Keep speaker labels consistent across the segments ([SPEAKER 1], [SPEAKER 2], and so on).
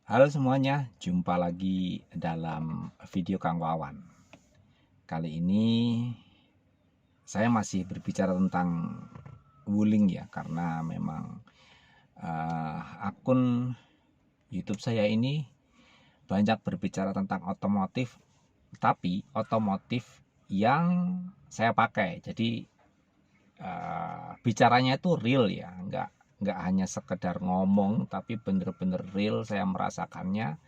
[SPEAKER 1] Halo semuanya, jumpa lagi dalam video Kang Wawan. Kali ini saya masih berbicara tentang wuling ya, karena memang akun YouTube saya ini banyak berbicara tentang otomotif, tapi otomotif yang saya pakai. Jadi bicaranya itu real ya, nggak hanya sekedar ngomong, tapi bener-bener real. Saya merasakannya,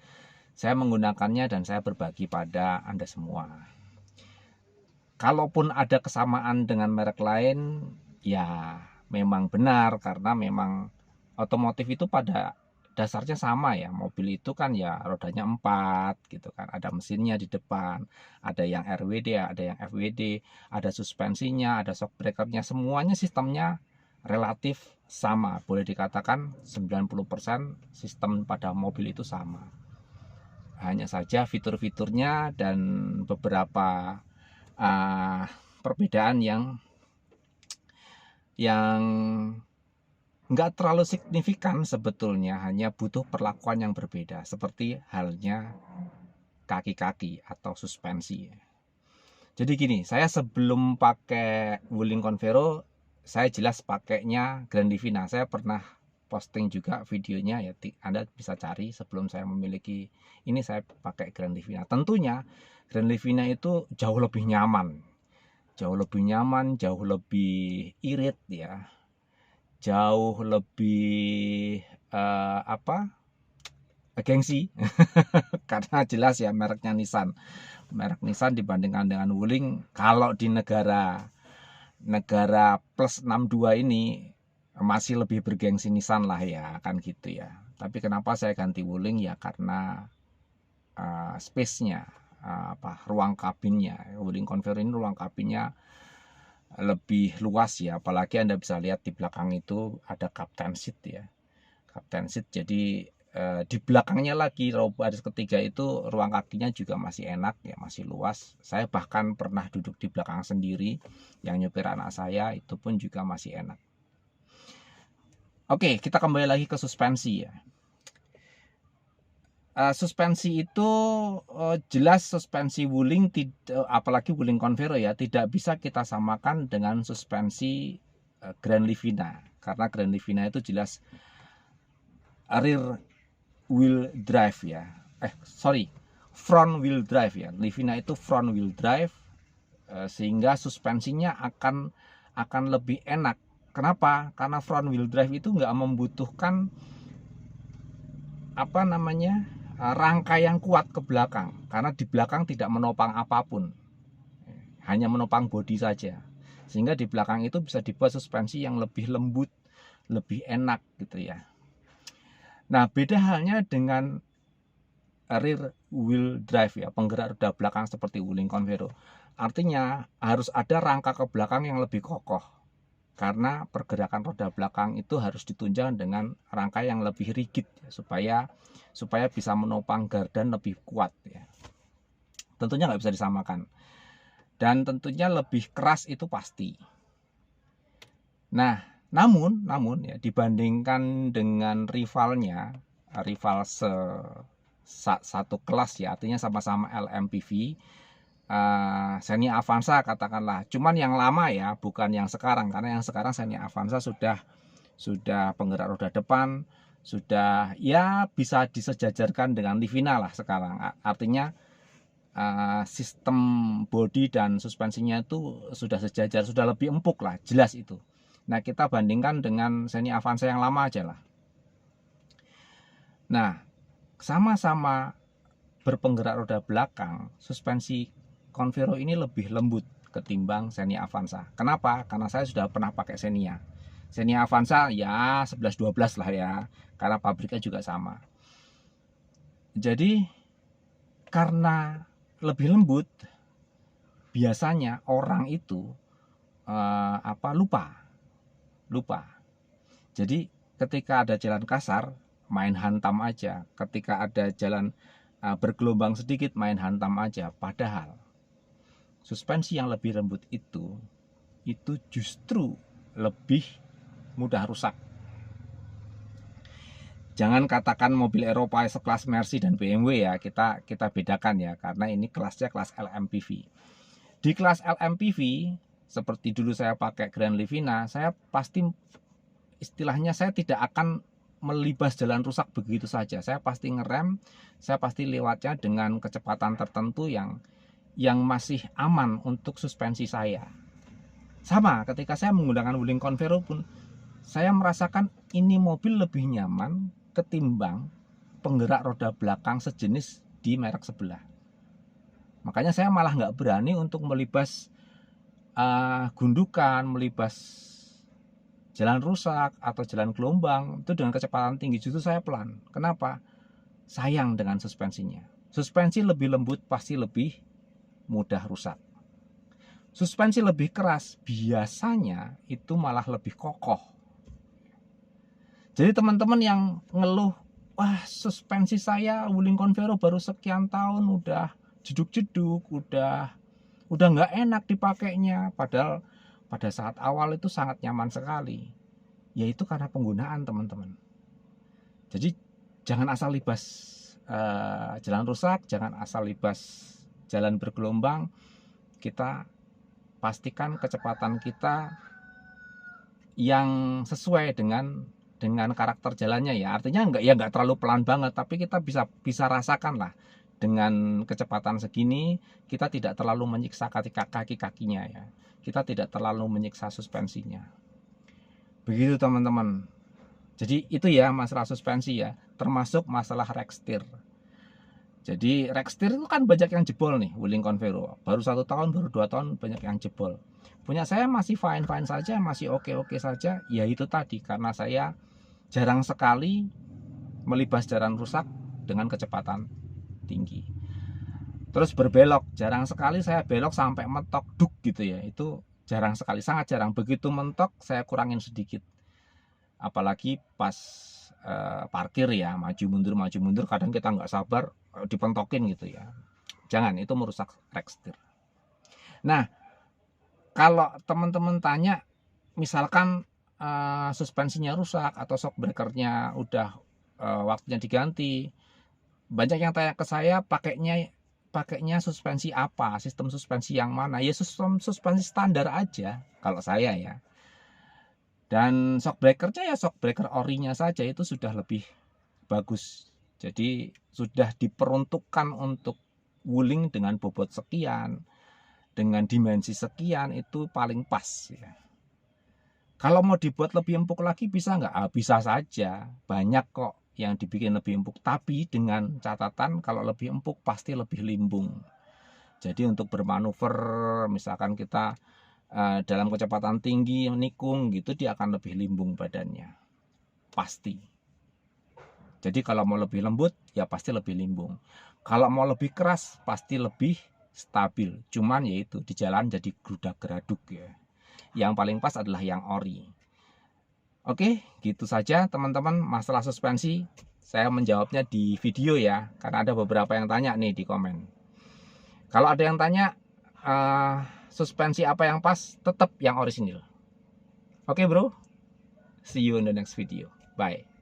[SPEAKER 1] saya menggunakannya, dan saya berbagi pada Anda semua. Kalaupun ada kesamaan dengan merek lain, ya memang benar, karena memang otomotif itu pada dasarnya sama ya. Mobil itu kan ya rodanya 4 gitu kan, ada mesinnya di depan, ada yang RWD, ada yang FWD, ada suspensinya, ada shock breakernya, semuanya sistemnya relatif sama. Boleh dikatakan 90% sistem pada mobil itu sama. Hanya saja fitur-fiturnya dan beberapa perbedaan yang nggak terlalu signifikan sebetulnya, hanya butuh perlakuan yang berbeda, seperti halnya kaki-kaki atau suspensi. Jadi gini, saya sebelum pakai Wuling Convero, saya jelas pakainya Grand Livina. Saya pernah posting juga videonya ya, Anda bisa cari. Sebelum saya memiliki ini, saya pakai Grand Livina. Tentunya Grand Livina itu jauh lebih nyaman, jauh lebih irit ya, jauh lebih gengsi karena jelas ya merek Nissan dibandingkan dengan Wuling. Kalau di negara plus 62 ini masih lebih bergengsi Nissan lah ya, kan gitu ya. Tapi kenapa saya ganti Wuling ya, karena space-nya, ruang kabinnya. Wuling Convero ini ruang kabinnya lebih luas ya, apalagi Anda bisa lihat di belakang itu ada captain seat ya, captain seat. Jadi di belakangnya lagi baris ketiga itu ruang kakinya juga masih enak ya, masih luas. Saya bahkan pernah duduk di belakang sendiri, yang nyupir anak saya, itu pun juga masih enak. Oke, kita kembali lagi ke suspensi ya. Suspensi itu jelas suspensi Wuling, apalagi Wuling Convero ya, tidak bisa kita samakan dengan suspensi Grand Livina, karena Grand Livina itu jelas rear wheel drive ya, front wheel drive ya. Livina itu front wheel drive, sehingga suspensinya akan lebih enak. Kenapa? Karena front wheel drive itu nggak membutuhkan rangka yang kuat ke belakang, karena di belakang tidak menopang apapun, hanya menopang bodi saja, sehingga di belakang itu bisa dibuat suspensi yang lebih lembut, lebih enak gitu ya. Nah, beda halnya dengan rear wheel drive ya, penggerak roda belakang seperti Wuling Convero. Artinya harus ada rangka ke belakang yang lebih kokoh, karena pergerakan roda belakang itu harus ditunjang dengan rangka yang lebih rigid ya, supaya bisa menopang gardan lebih kuat ya. Tentunya nggak bisa disamakan, dan tentunya lebih keras itu pasti. Nah, namun ya, dibandingkan dengan rivalnya, rival satu kelas ya, artinya sama-sama LMPV, Xenia Avanza katakanlah, cuman yang lama ya, bukan yang sekarang, karena yang sekarang Xenia Avanza sudah penggerak roda depan, sudah ya bisa disejajarkan dengan Livina lah sekarang. Artinya sistem bodi dan suspensinya itu sudah sejajar, sudah lebih empuk lah, jelas itu. Nah, kita bandingkan dengan Xenia Avanza yang lama aja lah. Nah, sama-sama berpenggerak roda belakang, suspensi Convero ini lebih lembut ketimbang Xenia Avanza. Kenapa? Karena saya sudah pernah pakai Xenia Avanza ya 11-12 lah ya, karena pabriknya juga sama. Jadi karena lebih lembut, biasanya orang itu lupa. Jadi ketika ada jalan kasar, main hantam aja. Ketika ada jalan bergelombang sedikit, main hantam aja. Padahal suspensi yang lebih lembut itu justru lebih mudah rusak. Jangan katakan mobil Eropa sekelas Mercy dan BMW ya, kita bedakan ya, karena ini kelasnya kelas LMPV. Di kelas LMPV seperti dulu saya pakai Grand Livina, saya pasti istilahnya saya tidak akan melibas jalan rusak begitu saja. Saya pasti ngerem, saya pasti lewatnya dengan kecepatan tertentu yang masih aman untuk suspensi saya. Sama ketika saya menggunakan Wuling Convero pun, saya merasakan ini mobil lebih nyaman ketimbang penggerak roda belakang sejenis di merek sebelah. Makanya saya malah nggak berani untuk melibas gundukan, melibas jalan rusak atau jalan gelombang itu dengan kecepatan tinggi. Justru saya pelan. Kenapa? Sayang dengan suspensinya. Suspensi lebih lembut pasti lebih mudah rusak. Suspensi lebih keras biasanya itu malah lebih kokoh. Jadi teman-teman yang ngeluh, wah suspensi saya Wuling Convero baru sekian tahun udah jeduk-jeduk, udah nggak enak dipakainya, padahal pada saat awal itu sangat nyaman sekali. Yaitu karena penggunaan teman-teman. Jadi jangan asal libas jalan rusak, jangan asal libas jalan bergelombang. Kita pastikan kecepatan kita yang sesuai dengan karakter jalannya ya. Artinya nggak terlalu pelan banget, tapi kita bisa rasakan lah. Dengan kecepatan segini kita tidak terlalu menyiksa kaki-kakinya ya. Kita tidak terlalu menyiksa suspensinya. Begitu teman-teman. Jadi itu ya masalah suspensi ya, termasuk masalah rack steer. Jadi rack steer itu kan banyak yang jebol nih Wuling Convero. Baru 1 tahun, baru 2 tahun banyak yang jebol. Punya saya masih fine-fine saja, masih oke-oke saja. Ya itu tadi, karena saya jarang sekali melibas jalan rusak dengan kecepatan tinggi. Terus berbelok, jarang sekali saya belok sampai mentok duk gitu ya. Itu jarang sekali, sangat jarang. Begitu mentok saya kurangin sedikit. Apalagi pas parkir ya, maju mundur, kadang kita nggak sabar dipentokin gitu ya. Jangan, itu merusak rack steer. Nah, kalau teman-teman tanya, misalkan suspensinya rusak atau shock breakernya udah waktunya diganti, banyak yang tanya ke saya pakainya suspensi apa, sistem suspensi yang mana? Ya sistem suspensi standar aja kalau saya ya. Dan shock breakernya ya shock breaker orinya saja, itu sudah lebih bagus. Jadi sudah diperuntukkan untuk Wuling dengan bobot sekian, dengan dimensi sekian, itu paling pas ya. Kalau mau dibuat lebih empuk lagi bisa nggak? Bisa saja, banyak kok yang dibikin lebih empuk, tapi dengan catatan kalau lebih empuk pasti lebih limbung. Jadi untuk bermanuver, misalkan kita dalam kecepatan tinggi menikung gitu, dia akan lebih limbung badannya, pasti. Jadi kalau mau lebih lembut ya pasti lebih limbung, kalau mau lebih keras pasti lebih stabil. Cuman yaitu di jalan jadi gerudak geraduk ya. Yang paling pas adalah yang ori. Oke, gitu saja teman-teman masalah suspensi. Saya menjawabnya di video ya, karena ada beberapa yang tanya nih di komen. Kalau ada yang tanya suspensi apa yang pas, tetap yang orisinil. Oke bro, see you in the next video. Bye.